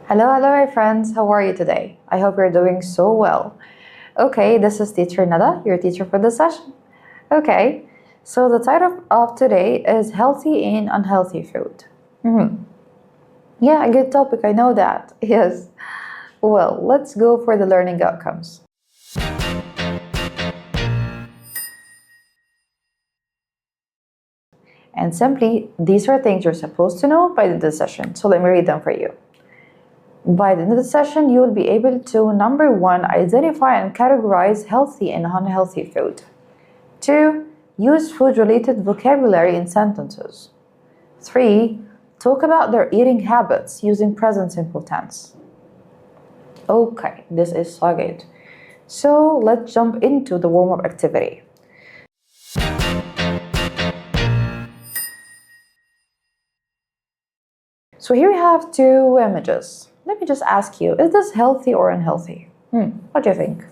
Hello, my friends. How are you today? I hope you're doing so well. Okay, this is Teacher Nada, your teacher for the session. Okay, so the title of today is Healthy and Unhealthy Food. Yeah, a good topic, I know that. Yes. Well, let's go for the learning outcomes. And simply, these are things you're supposed to know by the session. So let me read them for you. By the end of the session, you will be able to, number one, identify and categorize healthy and unhealthy food. 2. Use food-related vocabulary in sentences. 3. Talk about their eating habits using present simple tense. Okay, this is so good. So let's jump into the warm-up activity. So here we have two images. Let me just ask you, is this healthy or unhealthy? What do you think?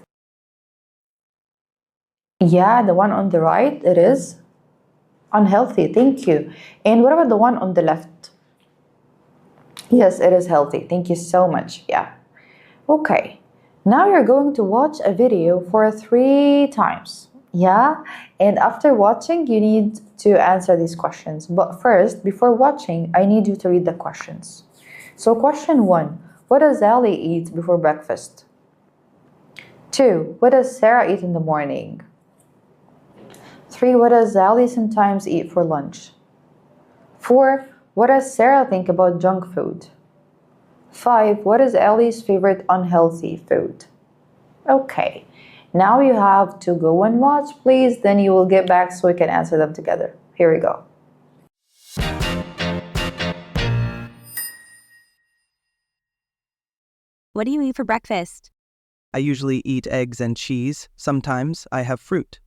Yeah, the one on the right, it is unhealthy. Thank you. And what about the one on the left? Yes, it is healthy. Thank you so much. Yeah. Okay. Now you're going to watch a video for 3 times. Yeah? And after watching, you need to answer these questions. But first, before watching, I need you to read the questions. So question 1, what does Ali eat before breakfast? 2, what does Sarah eat in the morning? 3, what does Ali sometimes eat for lunch? 4, what does Sarah think about junk food? 5, what is Ali's favorite unhealthy food? Okay, now you have to go and watch, please. Then you will get back so we can answer them together. Here we go. What do you eat for breakfast? I usually eat eggs and cheese. Sometimes I have fruit.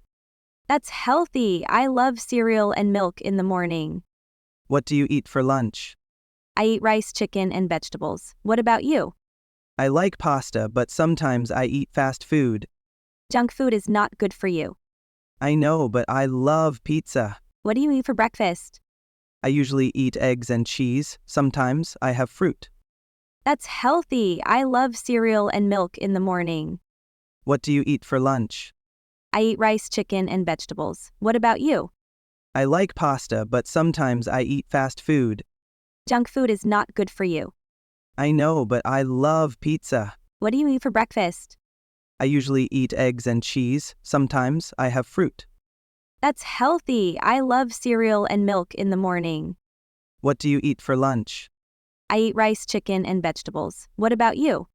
That's healthy. I love cereal and milk in the morning. What do you eat for lunch? I eat rice, chicken, and vegetables. What about you? I like pasta, but sometimes I eat fast food. Junk food is not good for you. I know, but I love pizza. What do you eat for breakfast? I usually eat eggs and cheese. Sometimes I have fruit. That's healthy. I love cereal and milk in the morning. What do you eat for lunch? I eat rice, chicken, and vegetables. What about you? I like pasta, but sometimes I eat fast food. Junk food is not good for you. I know, but I love pizza. What do you eat for breakfast? I usually eat eggs and cheese. Sometimes I have fruit. That's healthy. I love cereal and milk in the morning. What do you eat for lunch? I eat rice, chicken, and vegetables. What about you?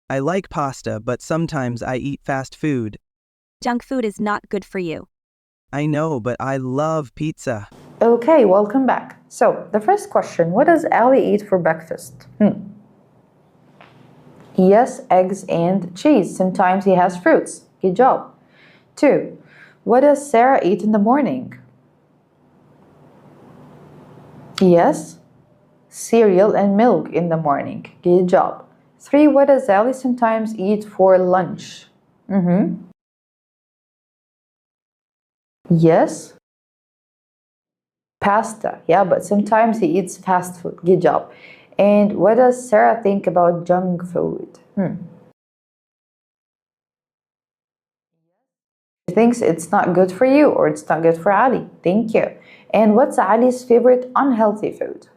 I like pasta, but sometimes I eat fast food. Junk food is not good for you. I know, but I love pizza. Okay, welcome back. So, the first question, what does Ali eat for breakfast? Yes, eggs and cheese. Sometimes he has fruits. Good job. 2, what does Sarah eat in the morning? Yes, cereal and milk in the morning. Good job. 3, what does Ali sometimes eat for lunch? Yes, pasta. Yeah, but sometimes he eats fast food. Good job. And what does Sarah think about junk food? She thinks it's not good for you or it's not good for Ali. Thank you. And what's Ali's favorite unhealthy food?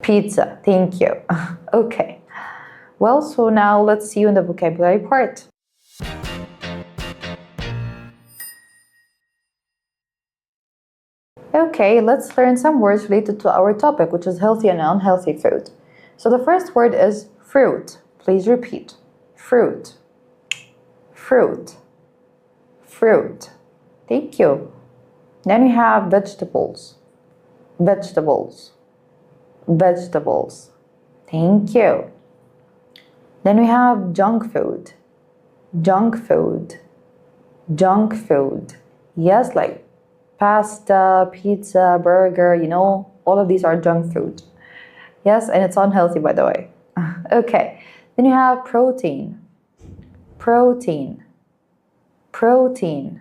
Pizza. Thank you. Okay. Well, so now let's see you in the vocabulary part. Okay, let's learn some words related to our topic, which is healthy and unhealthy food. So the first word is fruit. Please repeat. Fruit. Fruit. Fruit. Thank you. Then we have vegetables. Vegetables. Vegetables. Thank you. Then we have junk food. Junk food. Junk food. Yes, like pasta, pizza, burger, all of these are junk food. Yes, and it's unhealthy, by the way. Okay. Then you have protein. Protein. Protein.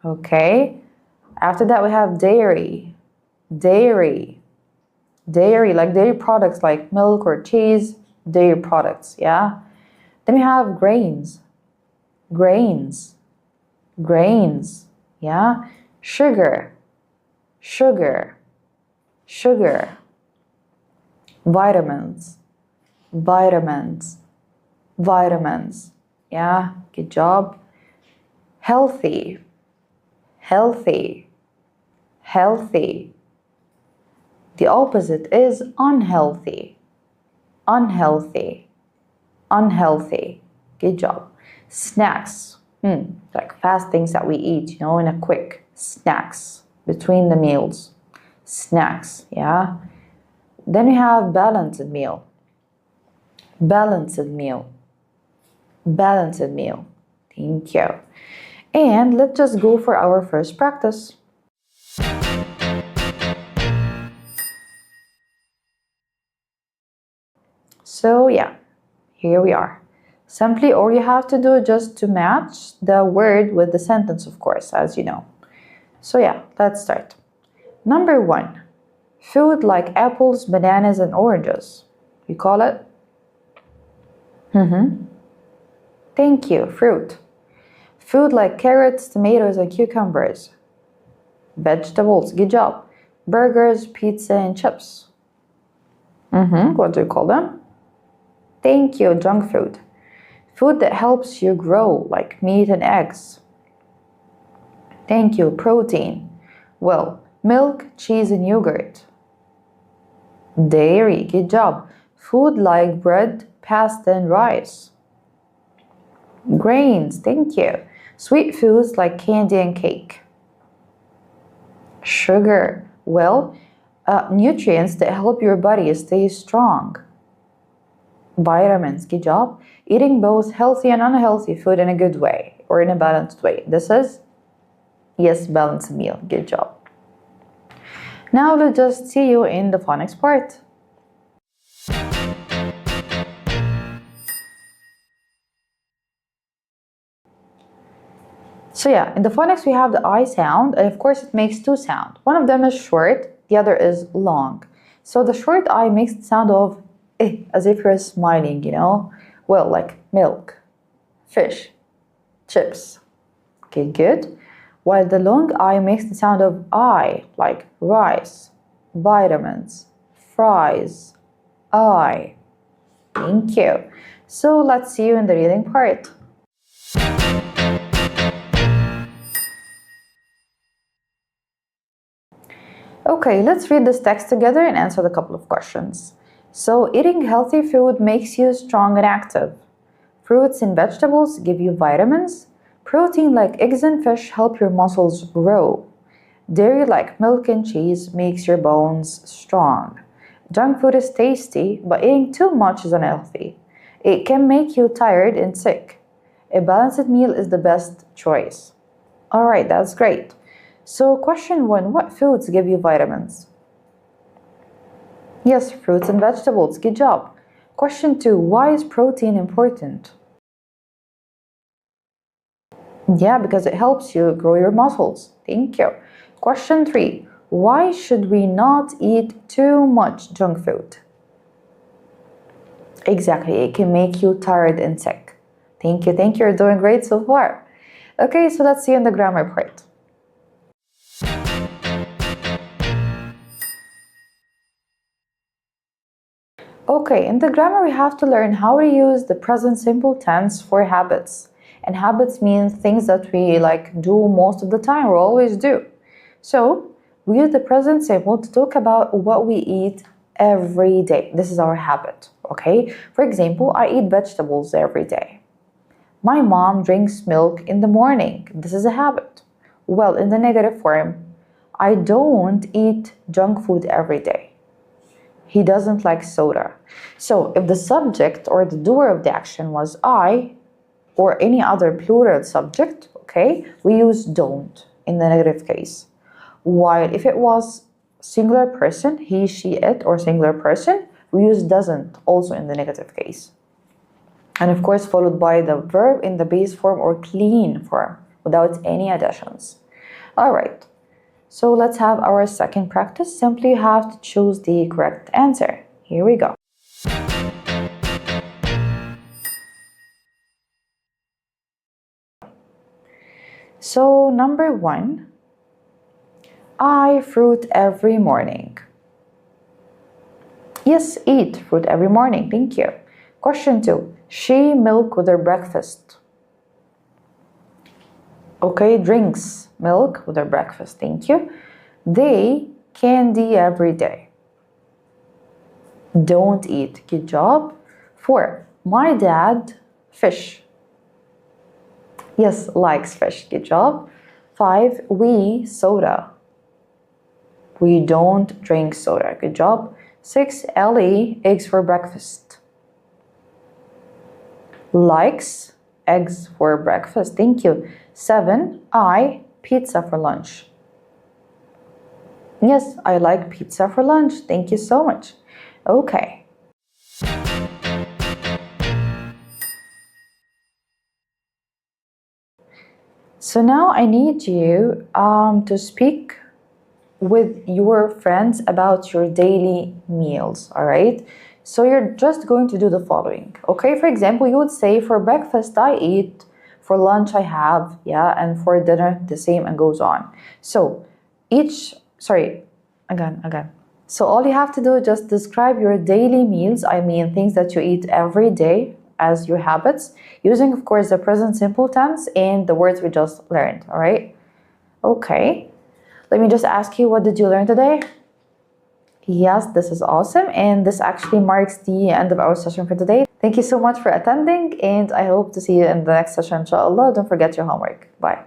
Okay. After that, we have dairy. Dairy. Dairy, like dairy products like milk or cheese, dairy products, yeah? Then we have grains, grains, grains, yeah? Sugar, sugar, sugar. Vitamins, vitamins, vitamins, yeah? Good job. Healthy, healthy, healthy. The opposite is unhealthy, unhealthy, unhealthy. Good job. Snacks, like fast things that we eat, you know, in a quick snacks between the meals. Snacks, yeah. Then we have balanced meal, balanced meal, balanced meal. Thank you. And let's just go for our first practice. So yeah, here we are. Simply, all you have to do just to match the word with the sentence, of course, as you know. So yeah, let's start. Number 1, food like apples, bananas, and oranges. You call it? Thank you, fruit. Food like carrots, tomatoes, and cucumbers. Vegetables, good job. Burgers, pizza, and chips. What do you call them? Thank you, junk food. Food that helps you grow, like meat and eggs. Thank you, protein. Well, milk, cheese, and yogurt. Dairy, good job. Food like bread, pasta, and rice. Grains, thank you. Sweet foods like candy and cake. Sugar, well, nutrients that help your body stay strong. Vitamins, good job. Eating both healthy and unhealthy food in a good way or in a balanced way. This is, yes, balanced meal. Good job. Now let's just see you in the phonics part. So yeah, in the phonics we have the I sound, and of course it makes 2 sounds. One of them is short, the other is long. So the short I makes the sound of as if you're smiling, you know? Well, like milk, fish, chips. Okay, good. While the long I makes the sound of I, like rice, vitamins, fries, I. Thank you. So let's see you in the reading part. Okay, let's read this text together and answer the couple of questions. So, eating healthy food makes you strong and active. Fruits and vegetables give you vitamins. Protein like eggs and fish help your muscles grow. Dairy like milk and cheese makes your bones strong. Junk food is tasty, but eating too much is unhealthy. It can make you tired and sick. A balanced meal is the best choice. Alright, that's great. So question 1, what foods give you vitamins? Yes, fruits and vegetables, good job. Question 2, why is protein important? Yeah, because it helps you grow your muscles. Thank you. Question 3, why should we not eat too much junk food? Exactly, it can make you tired and sick. Thank you, you're doing great so far. Okay, so let's see in the grammar part. Okay, in the grammar we have to learn how to use the present simple tense for habits. And habits mean things that we do most of the time or always do. So, we use the present simple to talk about what we eat every day. This is our habit, okay? For example, I eat vegetables every day. My mom drinks milk in the morning. This is a habit. Well, in the negative form, I don't eat junk food every day. He doesn't like soda. So if the subject or the doer of the action was I or any other plural subject, okay, we use don't in the negative case. While if it was singular person, he, she, it, or singular person, we use doesn't also in the negative case. And of course, followed by the verb in the base form or clean form without any additions. All right. So let's have our second practice. Simply you have to choose the correct answer. Here we go. So number 1, I fruit every morning. Yes, eat fruit every morning. Thank you. Question 2, she milk with her breakfast. Okay, drinks milk with her breakfast. Thank you. They candy every day. Don't eat. Good job. 4, my dad fish. Yes, likes fish. Good job. 5, we soda. We don't drink soda. Good job. 6, Ellie eggs for breakfast. Likes eggs for breakfast. Thank you. 7, I pizza for lunch. Yes, I like pizza for lunch. Thank you so much. Okay. So now I need you to speak with your friends about your daily meals, all right? So you're just going to do the following, okay? For example, you would say for breakfast I eat, for lunch I have, yeah, and for dinner the same, and goes on. So again. So all you have to do is just describe your daily meals, I mean things that you eat every day as your habits, using of course the present simple tense and the words we just learned, all right? Okay. Let me just ask you, what did you learn today? Yes, this is awesome. And this actually marks the end of our session for today. Thank you so much for attending, and I hope to see you in the next session, inshallah. Don't forget your homework. Bye.